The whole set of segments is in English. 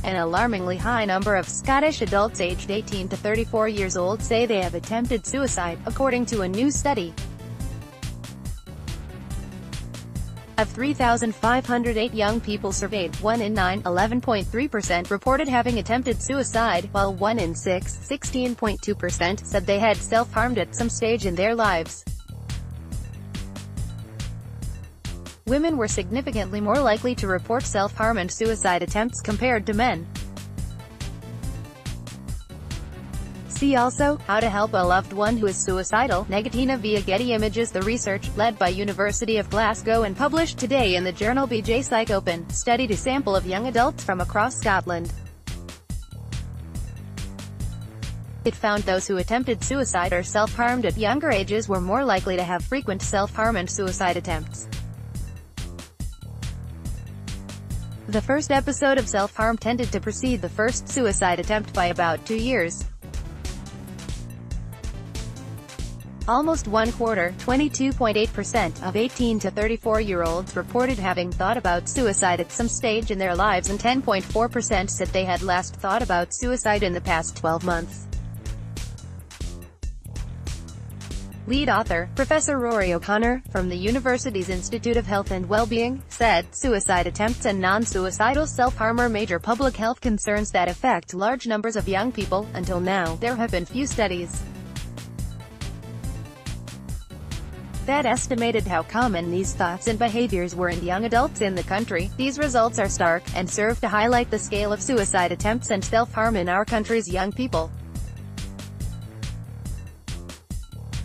An alarmingly high number of Scottish adults aged 18 to 34 years old say they have attempted suicide, according to a new study. Of 3,508 young people surveyed, 1 in 9, 11.3%, reported having attempted suicide, while 1 in 6, 16.2%, said they had self-harmed at some stage in their lives. Women were significantly more likely to report self-harm and suicide attempts compared to men. See also, How to Help a Loved One Who is Suicidal, Negatina via Getty Images. The research, led by University of Glasgow and published today in the journal BJ Psych Open, studied a sample of young adults from across Scotland. It found those who attempted suicide or self-harmed at younger ages were more likely to have frequent self-harm and suicide attempts. The first episode of self-harm tended to precede the first suicide attempt by about 2 years. Almost one-quarter, 22.8%, of 18 to 34-year-olds reported having thought about suicide at some stage in their lives, and 10.4% said they had last thought about suicide in the past 12 months. Lead author, Professor Rory O'Connor, from the university's Institute of Health and Wellbeing, said, "Suicide attempts and non-suicidal self-harm are major public health concerns that affect large numbers of young people. Until now, there have been few studies that estimated how common these thoughts and behaviors were in young adults in the country. These results are stark, and serve to highlight the scale of suicide attempts and self-harm in our country's young people.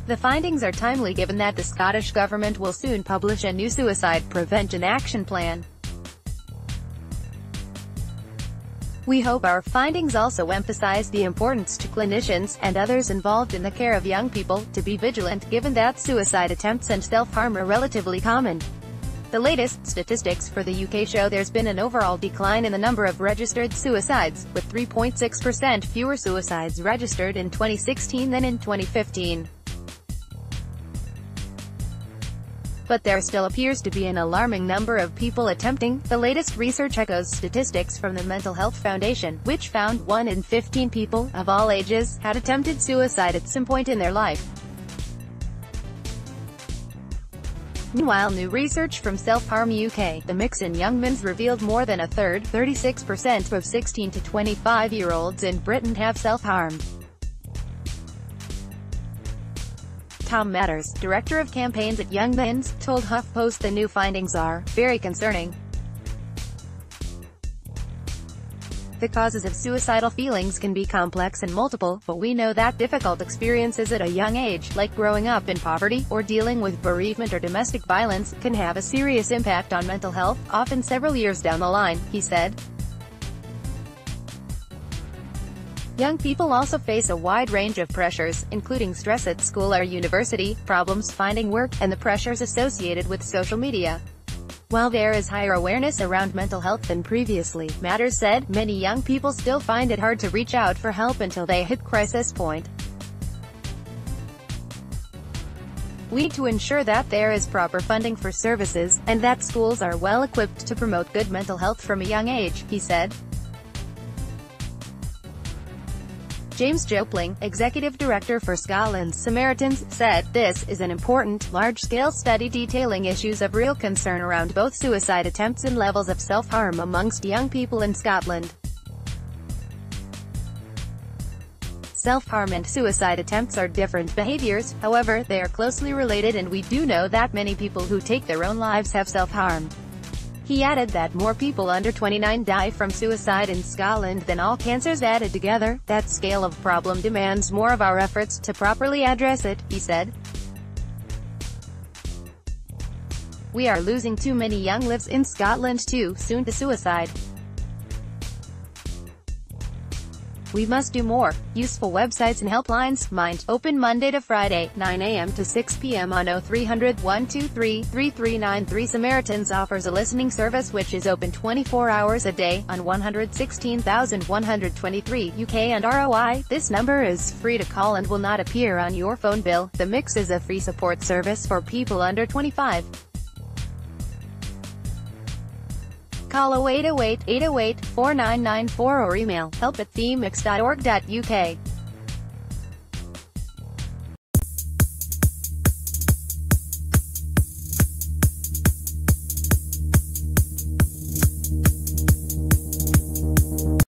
The findings are timely given that the Scottish Government will soon publish a new suicide prevention action plan. We hope our findings also emphasize the importance to clinicians, and others involved in the care of young people, to be vigilant, given that suicide attempts and self-harm are relatively common. The latest statistics for the UK show there's been an overall decline in the number of registered suicides, with 3.6% fewer suicides registered in 2016 than in 2015. But there still appears to be an alarming number of people attempting. The latest research echoes statistics from the Mental Health Foundation, which found 1 in 15 people, of all ages, had attempted suicide at some point in their life. Meanwhile, new research from Self-Harm UK, the mix in young men's revealed more than a third, 36%, of 16 to 25-year-olds in Britain have self-harmed. Tom Matters, director of campaigns at Young Men's, told HuffPost the new findings are very concerning. The causes of suicidal feelings can be complex and multiple, but we know that difficult experiences at a young age, like growing up in poverty, or dealing with bereavement or domestic violence, can have a serious impact on mental health, often several years down the line, he said. Young people also face a wide range of pressures, including stress at school or university, problems finding work, and the pressures associated with social media. While there is higher awareness around mental health than previously, Matters said, many young people still find it hard to reach out for help until they hit crisis point. We need to ensure that there is proper funding for services, and that schools are well equipped to promote good mental health from a young age, he said. James Jopling, executive director for Scotland's Samaritans, said, "This is an important, large-scale study detailing issues of real concern around both suicide attempts and levels of self-harm amongst young people in Scotland." Self-harm and suicide attempts are different behaviors, however, they are closely related, and we do know that many people who take their own lives have self-harmed. He added that more people under 29 die from suicide in Scotland than all cancers added together. That scale of problem demands more of our efforts to properly address it, he said. "We are losing too many young lives in Scotland too soon to suicide. We must do more." Useful websites and helplines. Mind, open Monday to Friday, 9 a.m. to 6 p.m. on 0300 123 3393. Samaritans offers a listening service which is open 24 hours a day, on 116,123 UK and ROI. This number is free to call and will not appear on your phone bill. The Mix is a free support service for people under 25. Call 0808-808-4994 or email help@themix.org.uk.